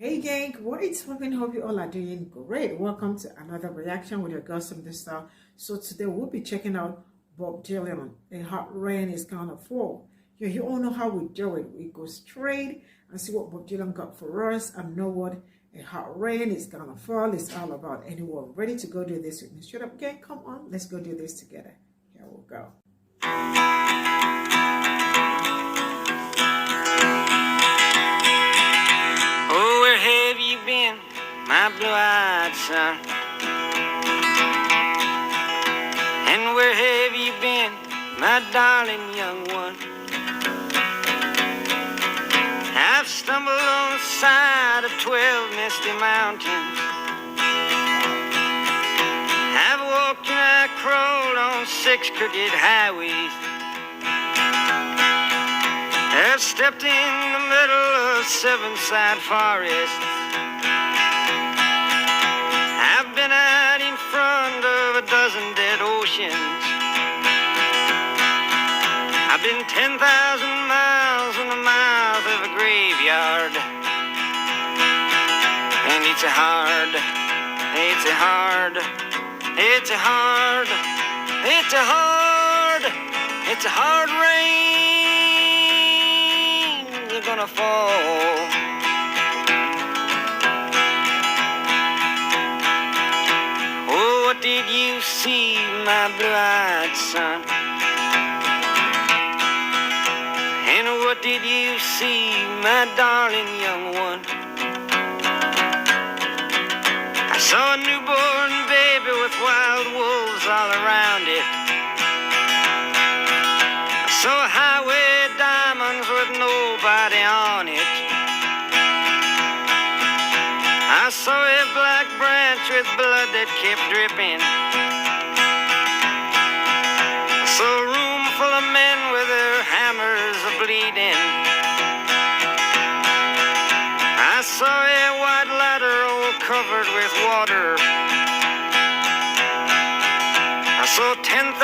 Hey gang, what is popping? Hope you all are doing great. Welcome to another reaction with your girl Something Star. So today we'll be checking out Bob Dylan. A hot rain is gonna fall. You all know how we do it. We go straight and see what Bob Dylan got for us and know what a hot rain is gonna fall is all about. Anyone ready to go do this with me? Straight up gang, come on, let's go do this together. Here we go. My blue-eyed son? And where have you been, my darling young one? I've stumbled on the side of 12 misty mountains. I've walked and I crawled on 6 crooked highways. I've stepped in the middle of 7 side forests. I've been out in front of a dozen dead oceans. I've been 10,000 miles in the mouth of a graveyard. And it's a hard rain you're gonna fall. What did you see, my blue-eyed son? And what did you see, my darling young one? I saw a newborn baby with wild wolves all around it. I saw highway diamonds with nobody on it. I saw a black branch with blood that kept dripping. I saw a room full of men with their hammers bleeding. I saw a white ladder all covered with water. I saw 10,000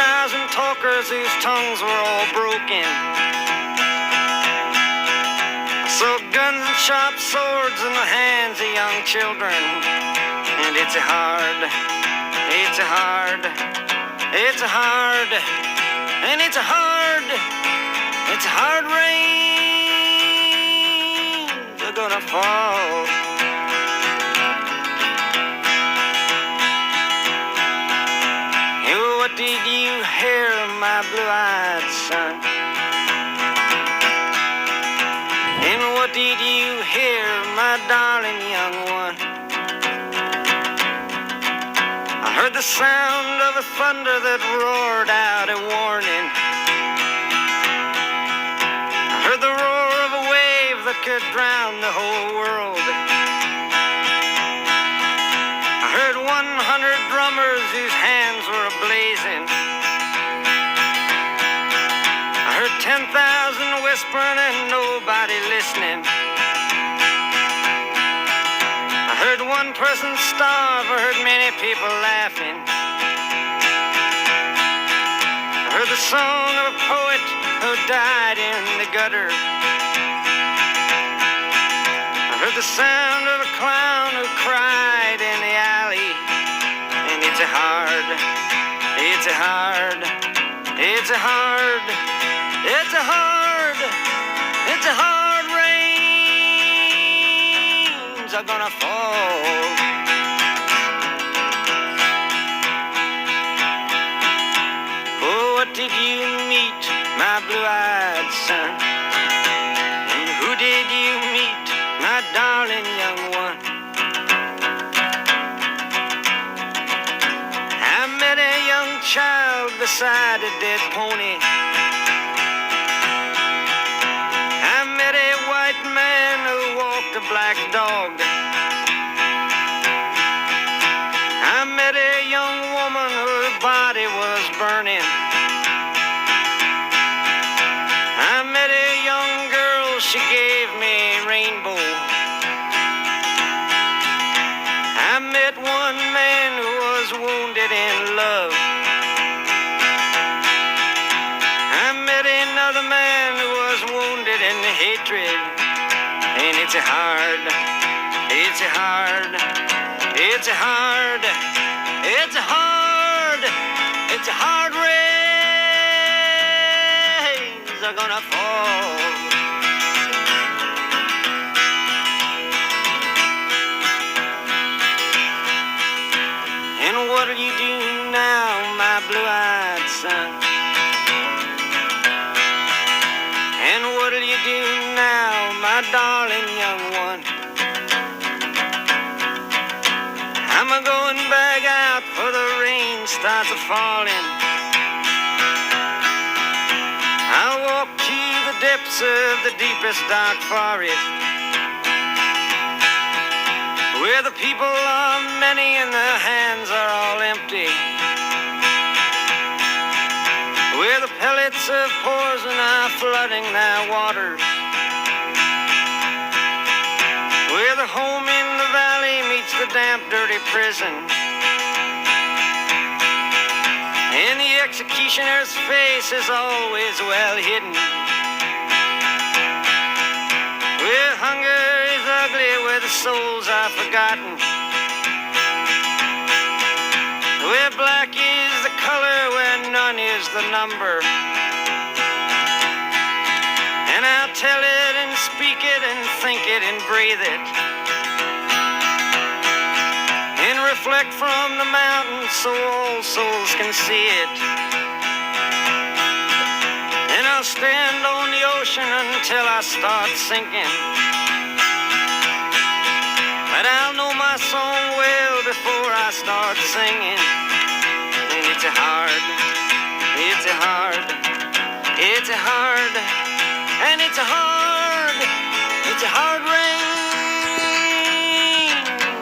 talkers whose tongues were all broken. So guns and sharp swords in the hands of young children. And it's a hard rain they're gonna fall. What did you hear, my blue-eyed son? And what did you hear, my darling young one? I heard the sound of a thunder that roared out a warning. I heard the roar of a wave that could drown the whole world. I heard 100 drummers whose hands were ablazing. I heard 10,000 whispering and nobody listening. I heard one person starve, I heard many people laughing. I heard the song of a poet who died in the gutter. I heard the sound of a clown who cried in the alley. And it's a hard rains are gonna fall. Oh, what did you meet, my blue-eyed son? And who did you meet, my darling young one? I met a young child beside a dead pony. I met a white man who walked a black dog. I met a young woman whose body was burning. I met a young girl, she gave me a rainbow. I met one man who was wounded in love. I met another man who was wounded in hatred. And it's a hard a hard, it's a hard, it's a hard, it's a hard rains are gonna fall. And what'll you do now, my blue-eyed son? And what'll you do now, my darling young one? I'm a-going back out for the rain starts a-falling. I'll walk to the depths of the deepest dark forest, where the people are many and their hands are all empty, where the pellets of poison are flooding their waters, where the home in the valley meets the damp, dirty prison, and the executioner's face is always well hidden, where hunger is ugly, where the souls are forgotten, where black is the color, where none is the number. And I'll tell it and speak it and think it and breathe it, and reflect from the mountain so all souls can see it. And I'll stand on the ocean until I start sinking, but I'll know my song well before I start singing. And it's a hard, it's a hard, it's a hard, and it's a hard, it's a hard rains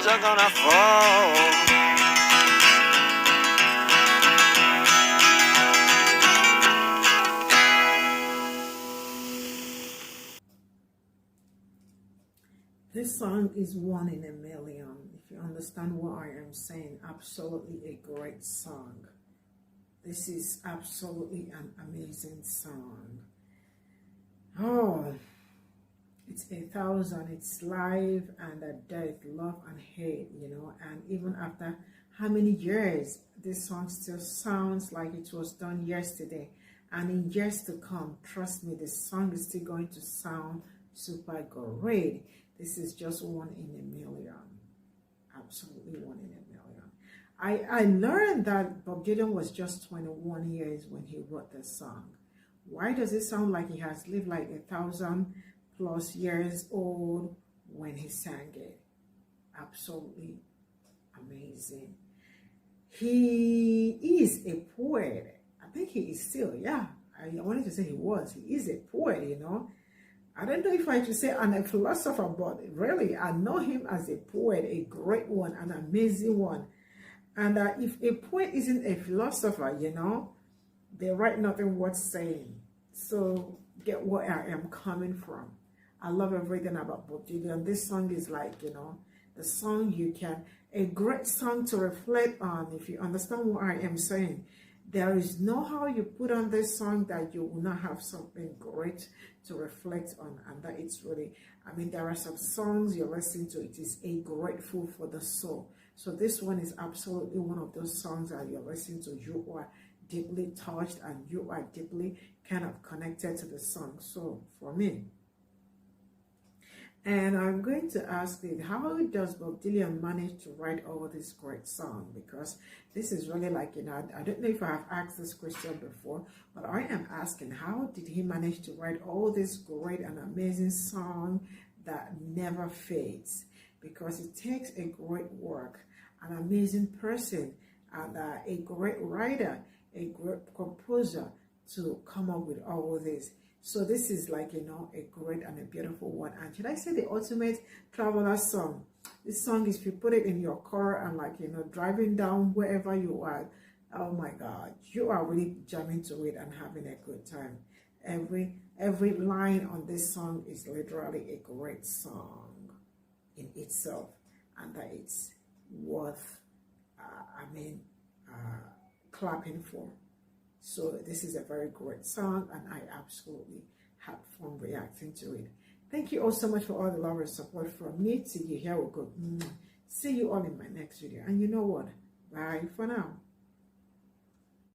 are gonna fall. This song is one in a million. If you understand what I am saying, absolutely a great song. This is absolutely an amazing song. Oh, it's 1,000. It's life and death, love and hate, you know. And even after how many years, this song still sounds like it was done yesterday. And in years to come, trust me, the song is still going to sound super great. This is just one in a million. Absolutely one in a million. I learned that Bob Dylan was just 21 years when he wrote this song. Why does it sound like he has lived like 1,000+ years old when he sang it? Absolutely amazing. He is a poet. I think he is still, yeah. I wanted to say he was. He is a poet, you know. I don't know if I should say I'm a philosopher, but really, I know him as a poet, a great one, an amazing one. And if a poet isn't a philosopher, you know, they write nothing worth saying. So get where I am coming from. I love everything about Bob Dylan. This song is like, you know, the song you can, a great song to reflect on. If you understand what I am saying, there is no how you put on this song that you will not have something great to reflect on, and that it's really, I mean, there are some songs you listen to, it is a grateful for the soul. So this one is absolutely one of those songs that you're listening to, you are deeply touched and you are deeply kind of connected to the song. So for me, and I'm going to ask you, how does Bob Dylan manage to write all this great song? Because this is really like, you know, I don't know if I have asked this question before, but I am asking, how did he manage to write all this great and amazing song that never fades? Because it takes a great work, an amazing person, and a great writer, a great composer to come up with all this. So this is like, you know, a great and a beautiful one. And should I say the ultimate traveler song? This song is, if you put it in your car and like, you know, driving down wherever you are, oh my God, you are really jamming to it and having a good time. Every line on this song is literally a great song in itself, and that it's worth, clapping for. So this is a very great song, and I absolutely had fun reacting to it. Thank you all so much for all the love and support from me to you. Here we go. See you all in my next video. And you know what? Bye for now.